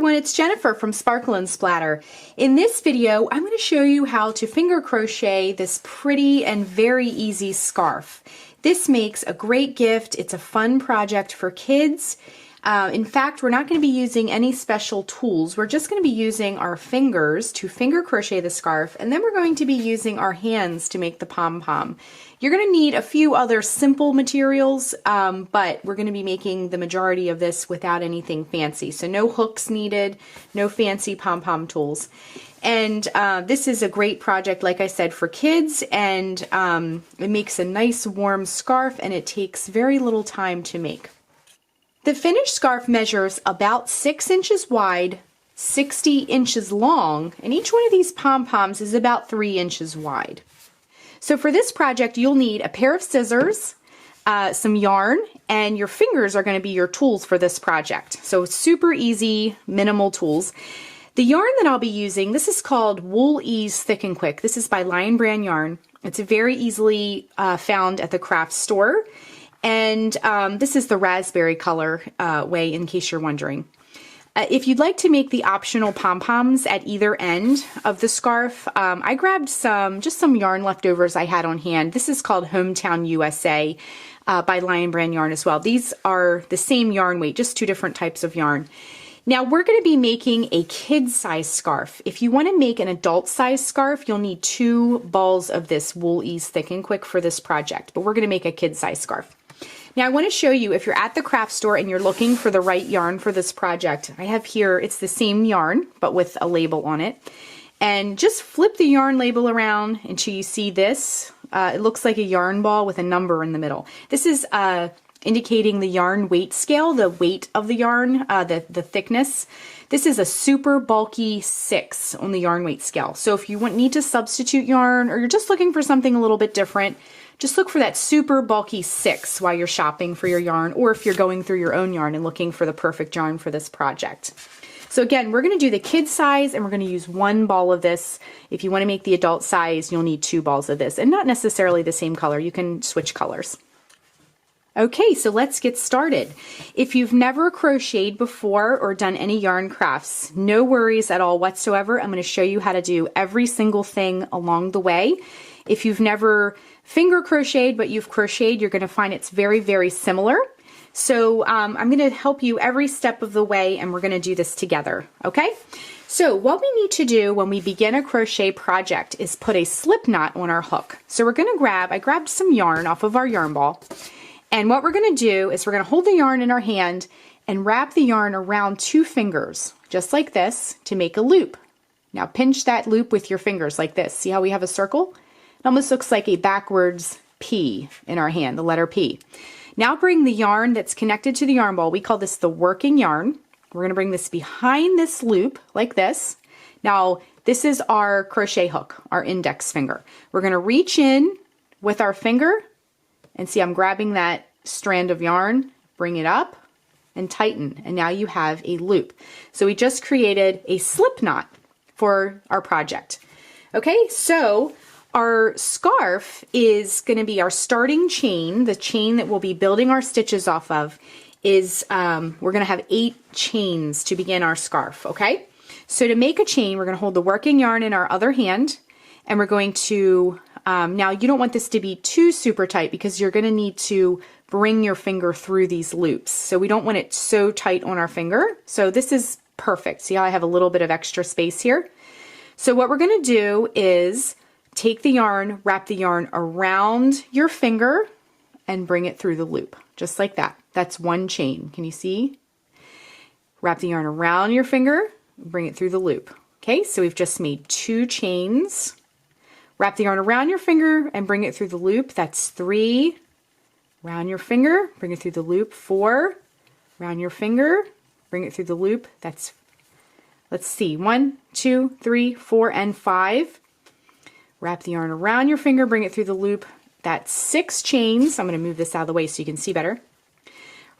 everyone, it's Jennifer from Sparkle Splatter. In this video, I'm going to show you how to finger crochet this pretty and very easy scarf. This makes a great gift. It's a fun project for kids. In fact, we're not going to be using any special tools. We're just going to be using our fingers to finger crochet the scarf, and then we're going to be using our hands to make the pom-pom. You're going to need a few other simple materials, but we're going to be making the majority of this without anything fancy. So no hooks needed, no fancy pom-pom tools. And this is a great project, like I said, for kids, and it makes a nice warm scarf, and it takes very little time to make. The finished scarf measures about 6 inches wide, 60 inches long, and each one of these pom-poms is about 3 inches wide. So for this project, you'll need a pair of scissors, some yarn, and your fingers are going to be your tools for this project. So super easy, minimal tools. The yarn that I'll be using, this is called Wool Ease Thick and Quick. This is by Lion Brand Yarn. It's very easily found at the craft store. And this is the raspberry color way, in case you're wondering. If you'd like to make the optional pom-poms at either end of the scarf, I grabbed just some yarn leftovers I had on hand. This is called Hometown USA by Lion Brand Yarn as well. These are the same yarn weight, just two different types of yarn. Now we're going to be making a kid-size scarf. If you want to make an adult-size scarf, you'll need 2 balls of this Wool Ease Thick and Quick for this project, but we're going to make a kid-size scarf. Now I want to show you, if you're at the craft store and you're looking for the right yarn for this project, I have here, it's the same yarn, but with a label on it. And just flip the yarn label around until you see this. It looks like a yarn ball with a number in the middle. This is indicating the yarn weight scale, the weight of the yarn, the thickness. This is a super bulky 6 on the yarn weight scale. So if you need to substitute yarn, or you're just looking for something a little bit different, just look for that super bulky 6 while you're shopping for your yarn, or if you're going through your own yarn and looking for the perfect yarn for this project. So again, we're going to do the kid size, and we're going to use 1 ball of this. If you want to make the adult size, you'll need 2 balls of this, and not necessarily the same color. You can switch colors. Okay, so let's get started. If you've never crocheted before or done any yarn crafts, no worries at all whatsoever. I'm going to show you how to do every single thing along the way. If you've never finger crocheted, but you've crocheted, you're going to find it's very, very similar. So I'm going to help you every step of the way, and we're going to do this together, okay? So what we need to do when we begin a crochet project is put a slip knot on our hook. So we're going to I grabbed some yarn off of our yarn ball, and what we're going to do is we're going to hold the yarn in our hand and wrap the yarn around 2 fingers, just like this, to make a loop. Now pinch that loop with your fingers like this. See how we have a circle? It almost looks like a backwards P in our hand, the letter P. Now bring the yarn that's connected to the yarn ball. We call this the working yarn. We're going to bring this behind this loop like this. Now this is our crochet hook, our index finger. We're going to reach in with our finger, and see I'm grabbing that strand of yarn, bring it up and tighten, and now you have a loop. So we just created a slip knot for our project. Okay, so our scarf is going to be our starting chain. The chain that we'll be building our stitches off of is, we're going to have 8 chains to begin our scarf, okay? So to make a chain, we're going to hold the working yarn in our other hand, and we're going to, now you don't want this to be too super tight because you're going to need to bring your finger through these loops. So we don't want it so tight on our finger. So this is perfect. See how I have a little bit of extra space here? So what we're going to do is take the yarn, wrap the yarn around your finger, and bring it through the loop, just like that. That's 1 chain. Can you see? Wrap the yarn around your finger, bring it through the loop. Okay, so we've just made 2 chains. Wrap the yarn around your finger and bring it through the loop. That's 3. Round your finger, bring it through the loop. 4. Round your finger, bring it through the loop. That's, let's see, 1, 2, 3, 4, and 5. Wrap the yarn around your finger, bring it through the loop. That's 6 chains. I'm going to move this out of the way so you can see better.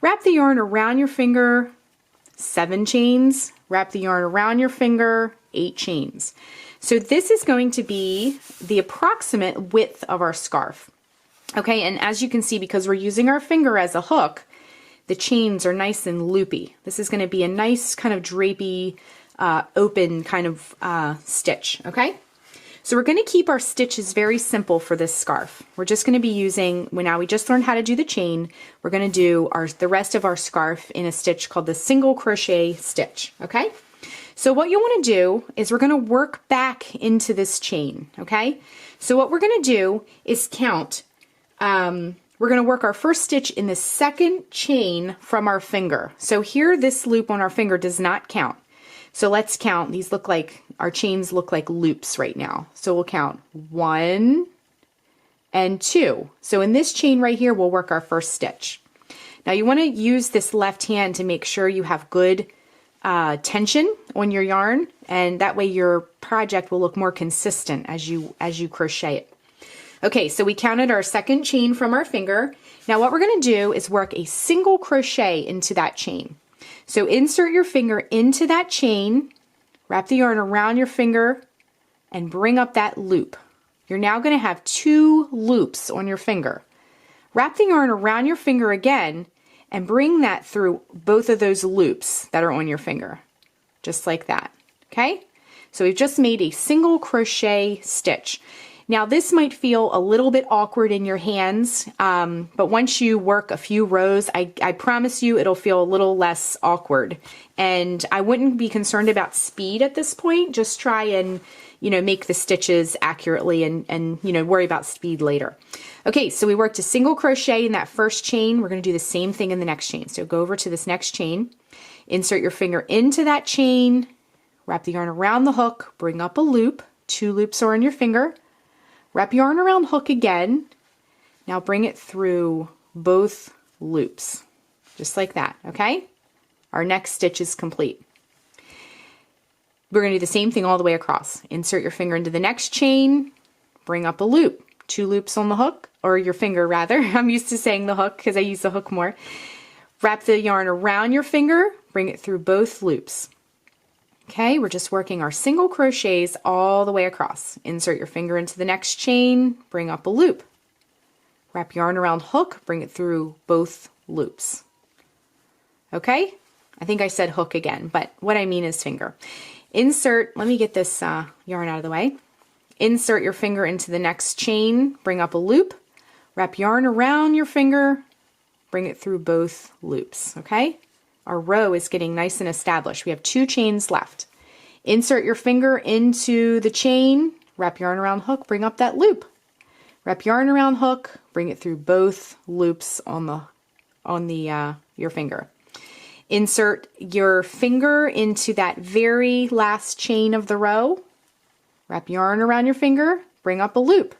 Wrap the yarn around your finger, 7 chains. Wrap the yarn around your finger, 8 chains. So this is going to be the approximate width of our scarf. Okay, and as you can see, because we're using our finger as a hook, the chains are nice and loopy. This is going to be a nice kind of drapey, open kind of stitch, okay? So we're going to keep our stitches very simple for this scarf. We're just going to be using, now we just learned how to do the chain, we're going to do the rest of our scarf in a stitch called the single crochet stitch, okay? So what you want to do is we're going to work back into this chain, okay? So what we're going to do is count, we're going to work our first stitch in the second chain from our finger. So here this loop on our finger does not count. So let's count. These look like, our chains look like loops right now. So we'll count 1 and 2. So in this chain right here, we'll work our first stitch. Now you want to use this left hand to make sure you have good tension on your yarn, and that way your project will look more consistent as you crochet it. Okay, so we counted our second chain from our finger. Now what we're going to do is work a single crochet into that chain. So insert your finger into that chain, wrap the yarn around your finger, and bring up that loop. You're now going to have 2 loops on your finger. Wrap the yarn around your finger again and bring that through both of those loops that are on your finger, just like that, okay? So we've just made a single crochet stitch. Now this might feel a little bit awkward in your hands, but once you work a few rows, I promise you it'll feel a little less awkward. And I wouldn't be concerned about speed at this point. Just try and, make the stitches accurately and worry about speed later. Okay, so we worked a single crochet in that first chain. We're going to do the same thing in the next chain. So go over to this next chain, insert your finger into that chain, wrap the yarn around the hook, bring up a loop, 2 loops are on your finger. Wrap yarn around hook again. Now bring it through both loops, just like that, okay? Our next stitch is complete. We're going to do the same thing all the way across. Insert your finger into the next chain, bring up a loop, 2 loops on the hook, or your finger rather. I'm used to saying the hook because I use the hook more. Wrap the yarn around your finger, bring it through both loops. Okay, we're just working our single crochets all the way across. Insert your finger into the next chain, bring up a loop. Wrap yarn around hook, bring it through both loops. Okay, I think I said hook again, but what I mean is finger. Insert, let me get this yarn out of the way. Insert your finger into the next chain, bring up a loop, wrap yarn around your finger, bring it through both loops, okay? Our row is getting nice and established. We have 2 chains left. Insert your finger into the chain, wrap yarn around hook, bring up that loop. Wrap yarn around hook, bring it through both loops on your finger. Insert your finger into that very last chain of the row. Wrap yarn around your finger, bring up a loop.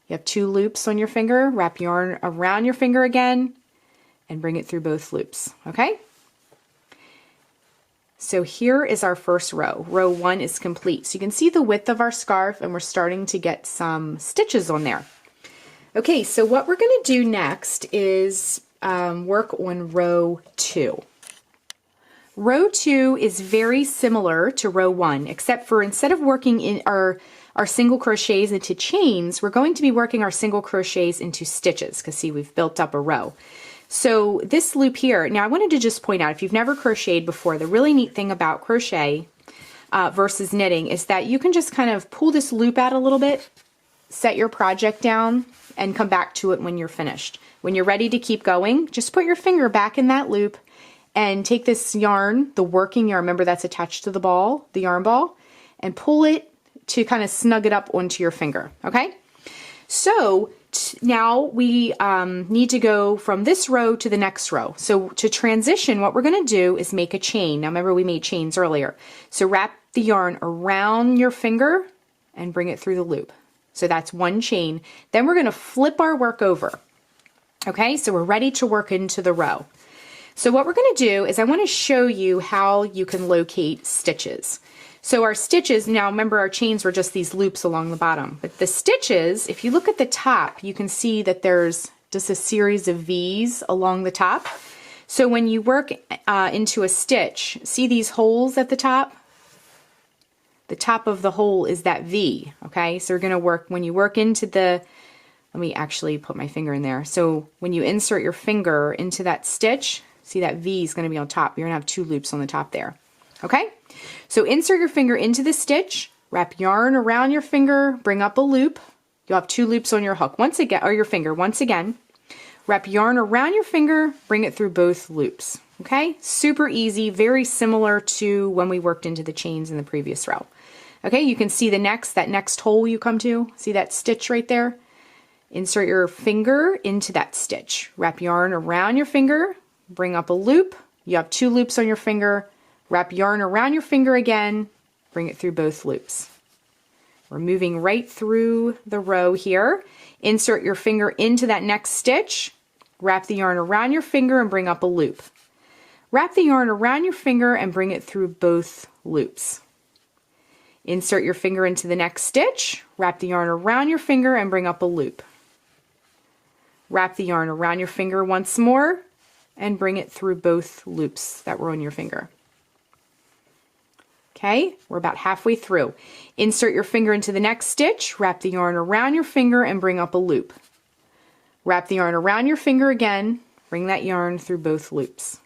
You have 2 loops on your finger, wrap yarn around your finger again, and bring it through both loops, okay? So here is our first row. Row 1 is complete. So you can see the width of our scarf, and we're starting to get some stitches on there. Okay, so what we're going to do next is work on row 2. Row 2 is very similar to row 1, except for instead of working in our single crochets into chains, we're going to be working our single crochets into stitches, because see, we've built up a row. So this loop here, now I wanted to just point out, if you've never crocheted before, the really neat thing about crochet versus knitting is that you can just kind of pull this loop out a little bit, set your project down, and come back to it when you're finished. When you're ready to keep going, just put your finger back in that loop and take this yarn, the working yarn, remember that's attached to the ball, the yarn ball, and pull it to kind of snug it up onto your finger, okay? So now we need to go from this row to the next row. So to transition, what we're going to do is make a chain. Now remember we made chains earlier. So wrap the yarn around your finger and bring it through the loop. So that's 1 chain. Then we're going to flip our work over. Okay, so we're ready to work into the row. So what we're going to do is I want to show you how you can locate stitches. So our stitches, now remember our chains were just these loops along the bottom, but the stitches, if you look at the top, you can see that there's just a series of V's along the top. So when you work into a stitch, see these holes at the top? The top of the hole is that V, okay? So we're going to work, when you work into the, let me actually put my finger in there. So when you insert your finger into that stitch, See, that V is going to be on top. You're going to have 2 loops on the top there. Okay? So insert your finger into the stitch, wrap yarn around your finger, bring up a loop. You'll have 2 loops on your hook once again, or your finger once again. Wrap yarn around your finger, bring it through both loops. Okay? Super easy, very similar to when we worked into the chains in the previous row. Okay, you can see that next hole you come to. See that stitch right there? Insert your finger into that stitch. Wrap yarn around your finger, bring up a loop. You have 2 loops on your finger. Wrap yarn around your finger again, bring it through both loops. We're moving right through the row here. Insert your finger into that next stitch. Wrap the yarn around your finger and bring up a loop. Wrap the yarn around your finger and bring it through both loops. Insert your finger into the next stitch, wrap the yarn around your finger and bring up a loop. Wrap the yarn around your finger once more and bring it through both loops that were on your finger. Okay, we're about halfway through. Insert your finger into the next stitch, wrap the yarn around your finger and bring up a loop. Wrap the yarn around your finger again, bring that yarn through both loops.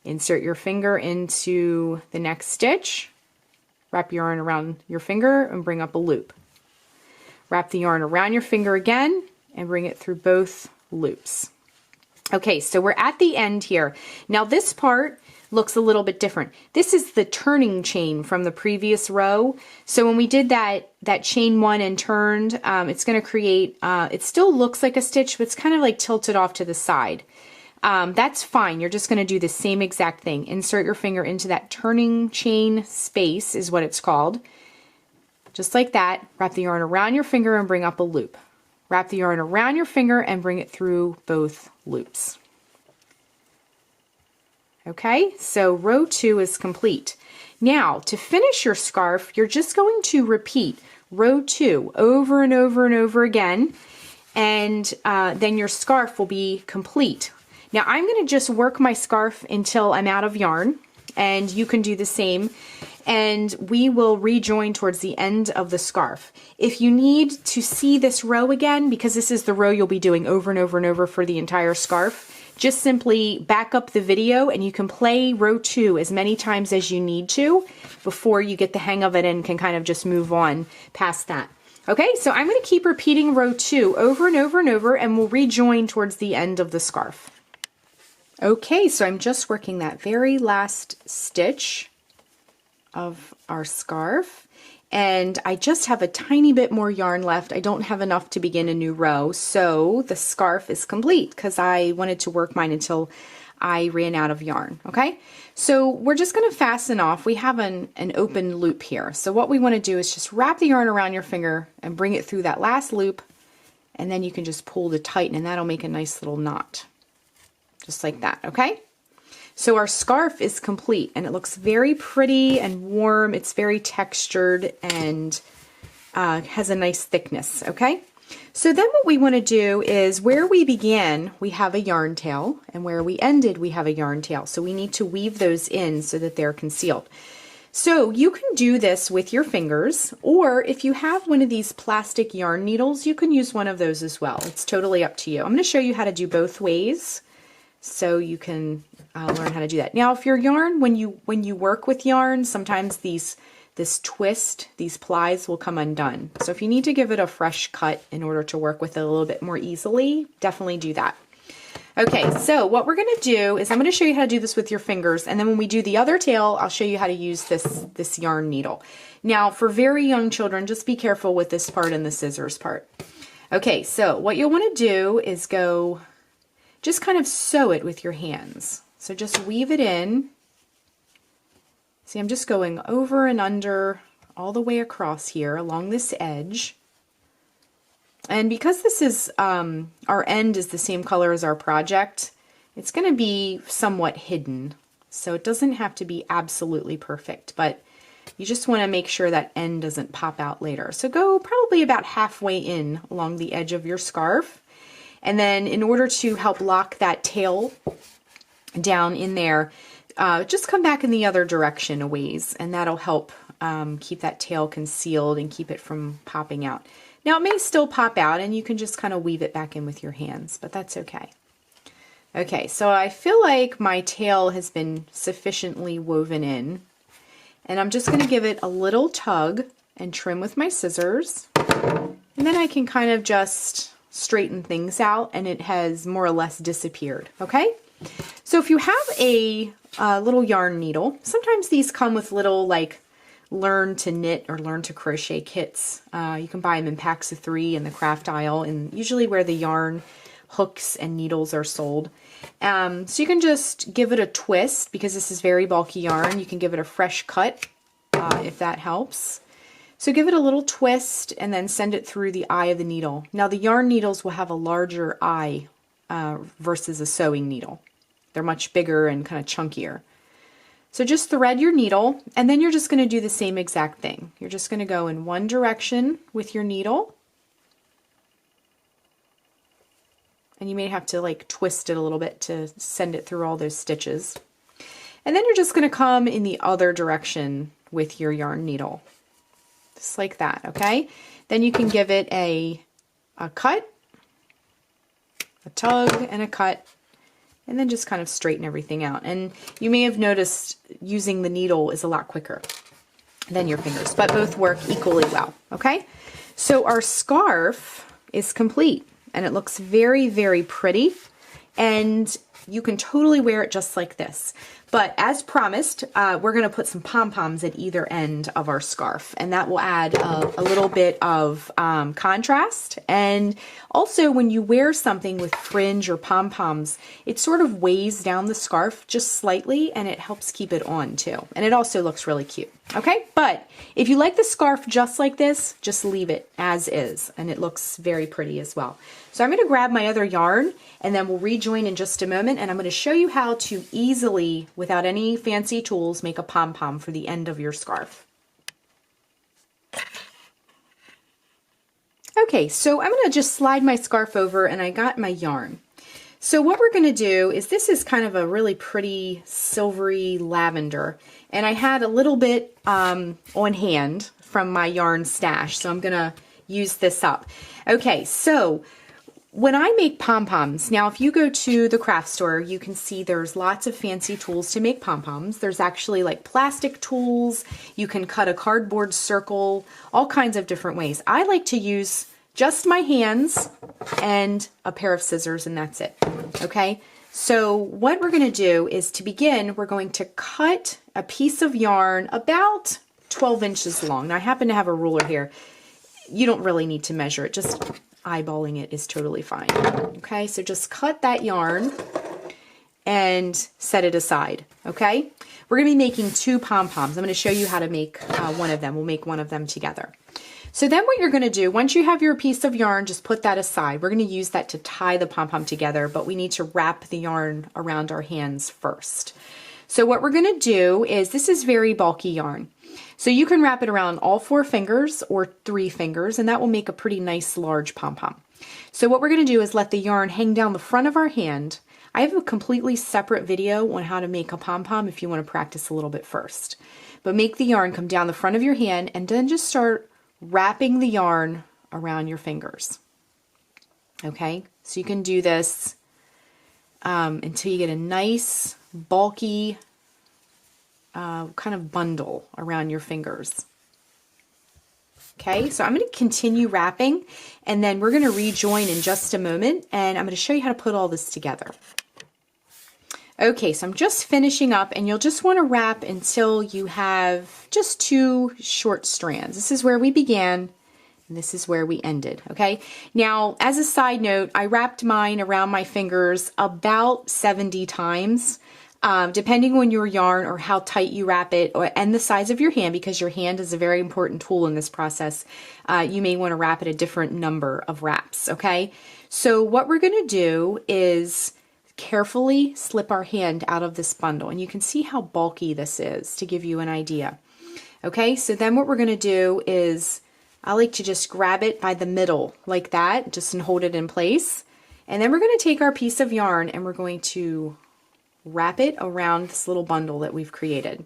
Insert your finger into the next stitch, wrap yarn around your finger and bring up a loop. Wrap the yarn around your finger again and bring it through both loops. Okay, so we're at the end here. Now this part looks a little bit different. This is the turning chain from the previous row. So when we did that chain 1 and turned, it's going to create, it still looks like a stitch, but it's kind of like tilted off to the side. That's fine. You're just going to do the same exact thing. Insert your finger into that turning chain space is what it's called. Just like that. Wrap the yarn around your finger and bring up a loop. Wrap the yarn around your finger and bring it through both loops. Okay, so row 2 is complete. Now, to finish your scarf, you're just going to repeat row 2 over and over and over again, and then your scarf will be complete. Now I'm going to just work my scarf until I'm out of yarn, and you can do the same, and we will rejoin towards the end of the scarf. If you need to see this row again, because this is the row you'll be doing over and over and over for the entire scarf, just simply back up the video and you can play row 2 as many times as you need to before you get the hang of it and can kind of just move on past that. Okay, so I'm going to keep repeating row 2 over and over and over, and we'll rejoin towards the end of the scarf. Okay, so I'm just working that very last stitch of our scarf, and I just have a tiny bit more yarn left. I don't have enough to begin a new row, so the scarf is complete because I wanted to work mine until I ran out of yarn. Okay, so we're just going to fasten off. We have an open loop here, so what we want to do is just wrap the yarn around your finger and bring it through that last loop, and then you can just pull to tighten, and that'll make a nice little knot. Just like that, okay? So our scarf is complete, and it looks very pretty and warm. It's very textured and has a nice thickness, okay? So then what we want to do is where we began, we have a yarn tail, and where we ended, we have a yarn tail. So we need to weave those in so that they're concealed. So you can do this with your fingers, or if you have one of these plastic yarn needles, you can use one of those as well. It's totally up to you. I'm going to show you how to do both ways, so you can learn how to do that. Now, if your yarn, when you work with yarn, sometimes this twist, these plies will come undone. So if you need to give it a fresh cut in order to work with it a little bit more easily, definitely do that. Okay, so what we're going to do is I'm going to show you how to do this with your fingers, and then when we do the other tail, I'll show you how to use this yarn needle. Now, for very young children, just be careful with this part and the scissors part. Okay, so what you'll want to do is go just kind of sew it with your hands. So just weave it in. See, I'm just going over and under all the way across here along this edge. And because this is, our end is the same color as our project, it's going to be somewhat hidden. So it doesn't have to be absolutely perfect, but you just want to make sure that end doesn't pop out later. So go probably about halfway in along the edge of your scarf. And then in order to help lock that tail down in there, just come back in the other direction a ways, and that'll help keep that tail concealed and keep it from popping out. Now it may still pop out, and you can just kind of weave it back in with your hands, but that's okay. Okay, so I feel like my tail has been sufficiently woven in, and I'm just going to give it a little tug and trim with my scissors, and then I can kind of just straighten things out and it has more or less disappeared. Okay, so if you have a little yarn needle, sometimes these come with little like learn to knit or learn to crochet kits. You can buy them in packs of 3 in the craft aisle, and usually where the yarn hooks and needles are sold. So you can just give it a twist because this is very bulky yarn. You can give it a fresh cut if that helps. So give it a little twist and then send it through the eye of the needle. Now the yarn needles will have a larger eye versus a sewing needle. They're much bigger and kind of chunkier. So just thread your needle, and then you're just going to do the same exact thing. You're just going to go in one direction with your needle. And you may have to like twist it a little bit to send it through all those stitches. And then you're just going to come in the other direction with your yarn needle. Just like that, okay? Then you can give it a cut, a tug, and a cut, and then just kind of straighten everything out. And you may have noticed using the needle is a lot quicker than your fingers, but both work equally well, okay? So our scarf is complete, and it looks very, very pretty, and you can totally wear it just like this. But as promised, we're going to put some pom-poms at either end of our scarf, and that will add a little bit of contrast. And also, when you wear something with fringe or pom-poms, it sort of weighs down the scarf just slightly, and it helps keep it on too. And it also looks really cute. Okay, but if you like the scarf just like this, just leave it as is, and it looks very pretty as well. So I'm going to grab my other yarn, and then we'll rejoin in just a moment, and I'm going to show you how to easily, without any fancy tools, make a pom-pom for the end of your scarf. Okay, so I'm going to just slide my scarf over, and I got my yarn. So what we're going to do is, this is kind of a really pretty silvery lavender, and I had a little bit on hand from my yarn stash, so I'm going to use this up. Okay, so when I make pom-poms, now if you go to the craft store, you can see there's lots of fancy tools to make pom-poms. There's actually like plastic tools, you can cut a cardboard circle, all kinds of different ways. I like to use just my hands and a pair of scissors, and that's it. Okay, so what we're going to do is, to begin, we're going to cut a piece of yarn about 12 inches long. Now I happen to have a ruler here. You don't really need to measure it, just eyeballing it is totally fine. Okay, so just cut that yarn and set it aside. Okay, we're going to be making 2 pom-poms. I'm going to show you how to make one of them. We'll make one of them together. So then what you're going to do, once you have your piece of yarn, just put that aside. We're going to use that to tie the pom-pom together, but we need to wrap the yarn around our hands first. So what we're going to do is, this is very bulky yarn. So you can wrap it around all 4 fingers or 3 fingers, and that will make a pretty nice large pom-pom. So what we're going to do is let the yarn hang down the front of our hand. I have a completely separate video on how to make a pom-pom if you want to practice a little bit first. But make the yarn come down the front of your hand, and then just start wrapping the yarn around your fingers. Okay, so you can do this until you get a nice bulky kind of bundle around your fingers. Okay, so I'm going to continue wrapping, and then we're going to rejoin in just a moment, and I'm going to show you how to put all this together. Okay, so I'm just finishing up, and you'll just want to wrap until you have just 2 short strands. This is where we began, and this is where we ended, okay? Now, as a side note, I wrapped mine around my fingers about 70 times, depending on your yarn or how tight you wrap it, and the size of your hand, because your hand is a very important tool in this process. You may want to wrap it a different number of wraps, okay? So what we're going to do is carefully slip our hand out of this bundle, and you can see how bulky this is to give you an idea. Okay, so then what we're going to do is, I like to just grab it by the middle like that, just and hold it in place. And then we're going to take our piece of yarn and we're going to wrap it around this little bundle that we've created.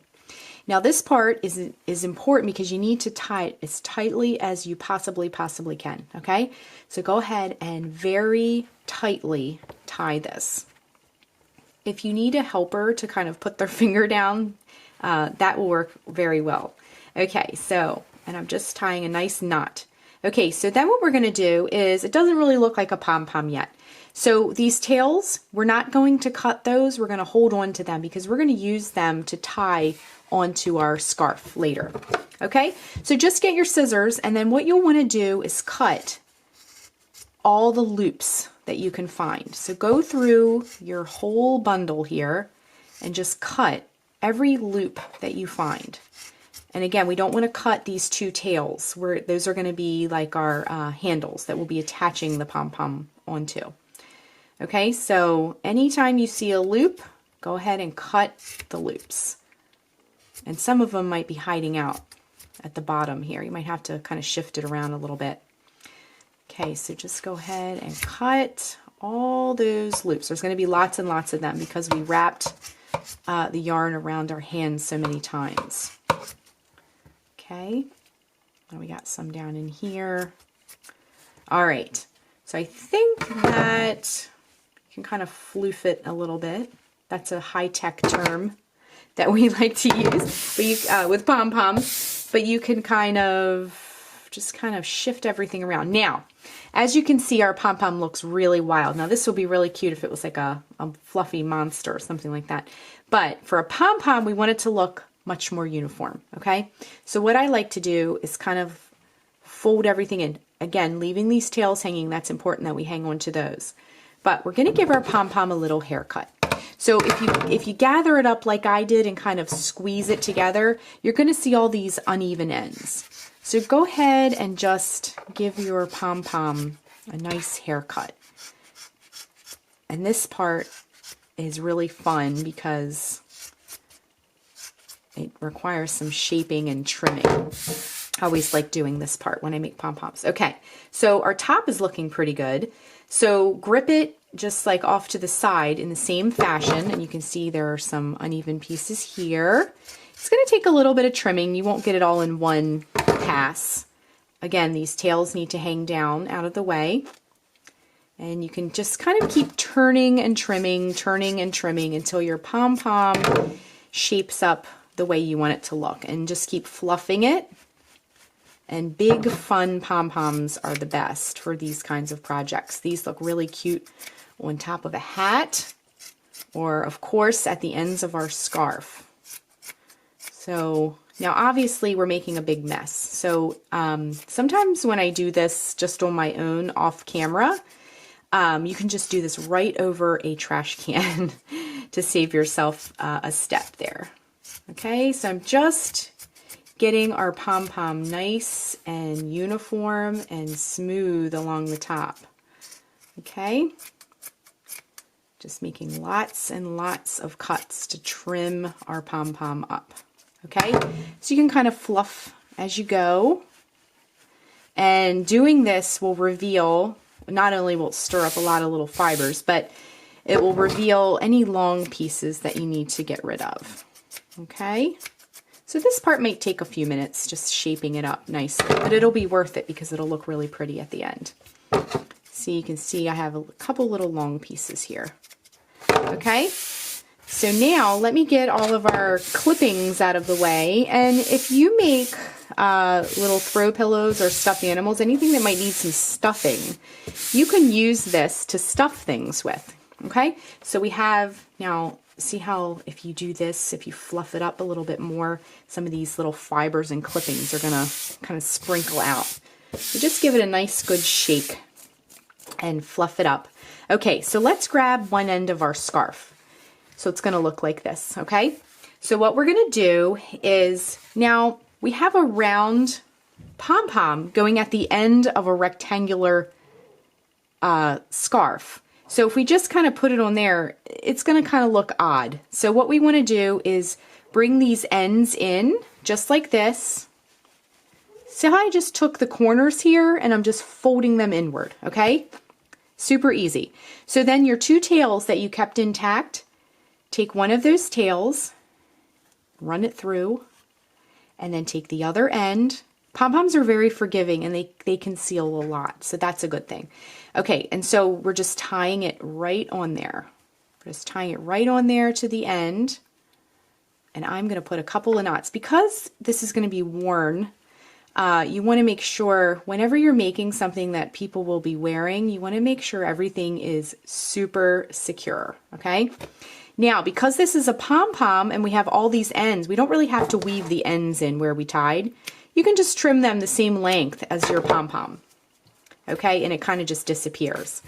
Now this part is important because you need to tie it as tightly as you possibly can, okay? So go ahead and very tightly tie this. if you need a helper to kind of put their finger down, that will work very well. Okay, so, and I'm just tying a nice knot. Okay, so then what we're going to do is, it doesn't really look like a pom-pom yet. So these tails, we're not going to cut those, we're going to hold on to them because we're going to use them to tie onto our scarf later. Okay, so just get your scissors, and then what you'll want to do is cut all the loops that you can find. So go through your whole bundle here and just cut every loop that you find. And again, we don't want to cut these two tails. Those are going to be like our handles that we'll be attaching the pom-pom onto. Okay, so anytime you see a loop, go ahead and cut the loops. And some of them might be hiding out at the bottom here. You might have to kind of shift it around a little bit. Okay, so just go ahead and cut all those loops. There's going to be lots and lots of them because we wrapped the yarn around our hands so many times. Okay, and we got some down in here. All right, so I think that you can kind of floof it a little bit. That's a high-tech term that we like to use but you, with pom-pom, but you can kind of shift everything around. Now, as you can see, our pom-pom looks really wild. Now, this would be really cute if it was like a fluffy monster or something like that. But for a pom-pom, we want it to look much more uniform, okay? So what I like to do is kind of fold everything in. Again, leaving these tails hanging, that's important that we hang on to those. But we're gonna give our pom-pom a little haircut. So if you gather it up like I did and kind of squeeze it together, you're gonna see all these uneven ends. So go ahead and just give your pom-pom a nice haircut. And this part is really fun because it requires some shaping and trimming. I always like doing this part when I make pom-poms. Okay, so our top is looking pretty good. So grip it just like off to the side in the same fashion, and you can see there are some uneven pieces here. It's going to take a little bit of trimming. You won't get it all in one pass. Again, these tails need to hang down out of the way. And you can just kind of keep turning and trimming until your pom-pom shapes up the way you want it to look. And just keep fluffing it. And big, fun pom-poms are the best for these kinds of projects. These look really cute on top of a hat, or of course at the ends of our scarf. So now obviously we're making a big mess. So sometimes when I do this just on my own off camera, you can just do this right over a trash can to save yourself a step there. Okay, so I'm just getting our pom-pom nice and uniform and smooth along the top. Okay, just making lots and lots of cuts to trim our pom-pom up. Okay, so you can kind of fluff as you go, and doing this will reveal, not only will it stir up a lot of little fibers, but it will reveal any long pieces that you need to get rid of. Okay, so this part might take a few minutes just shaping it up nicely, but it'll be worth it because it'll look really pretty at the end. So you can see I have a couple little long pieces here. Okay, so now let me get all of our clippings out of the way. And if you make little throw pillows or stuffed animals, anything that might need some stuffing, you can use this to stuff things with. Okay, so we have now, see how if you do this, if you fluff it up a little bit more, some of these little fibers and clippings are gonna kind of sprinkle out. So just give it a nice good shake and fluff it up. Okay, so let's grab one end of our scarf. So it's gonna look like this, okay? So what we're gonna do is, now we have a round pom-pom going at the end of a rectangular scarf. So if we just kind of put it on there, it's going to kind of look odd. So what we want to do is bring these ends in just like this. So I just took the corners here and I'm just folding them inward, okay? Super easy. So then your two tails that you kept intact, take one of those tails, run it through, and then take the other end. Pom-poms are very forgiving and they conceal a lot, so that's a good thing. Okay, and so we're just tying it right on there. Just tying it right on there to the end. And I'm going to put a couple of knots. Because this is going to be worn, you want to make sure whenever you're making something that people will be wearing, you want to make sure everything is super secure, okay? Now, because this is a pom-pom and we have all these ends, we don't really have to weave the ends in where we tied. You can just trim them the same length as your pom-pom, okay? And it kind of just disappears,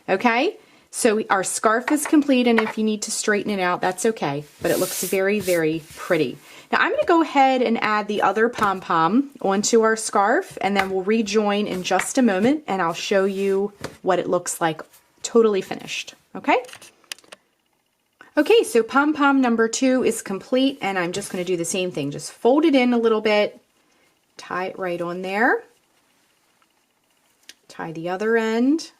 okay? So our scarf is complete, and if you need to straighten it out, that's okay, but it looks very, very pretty. Now I'm going to go ahead and add the other pom-pom onto our scarf, and then we'll rejoin in just a moment, and I'll show you what it looks like totally finished, okay? Okay, so pom-pom number 2 is complete, and I'm just going to do the same thing. Just fold it in a little bit, tie it right on there, tie the other end,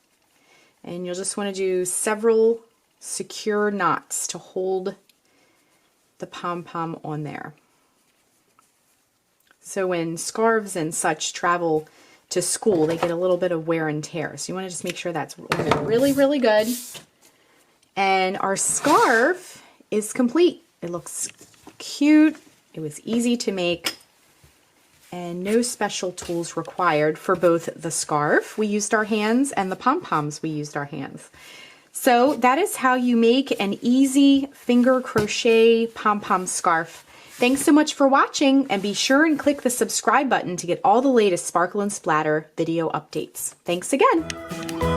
and you'll just want to do several secure knots to hold the pom-pom on there. So when scarves and such travel to school, they get a little bit of wear and tear. So you want to just make sure that's really, really good. And our scarf is complete. It looks cute. It was easy to make. And no special tools required for both the scarf, we used our hands, and the pom-poms, we used our hands. So that is how you make an easy finger crochet pom-pom scarf. Thanks so much for watching, and be sure and click the subscribe button to get all the latest Sparkle and Splatter video updates. Thanks again.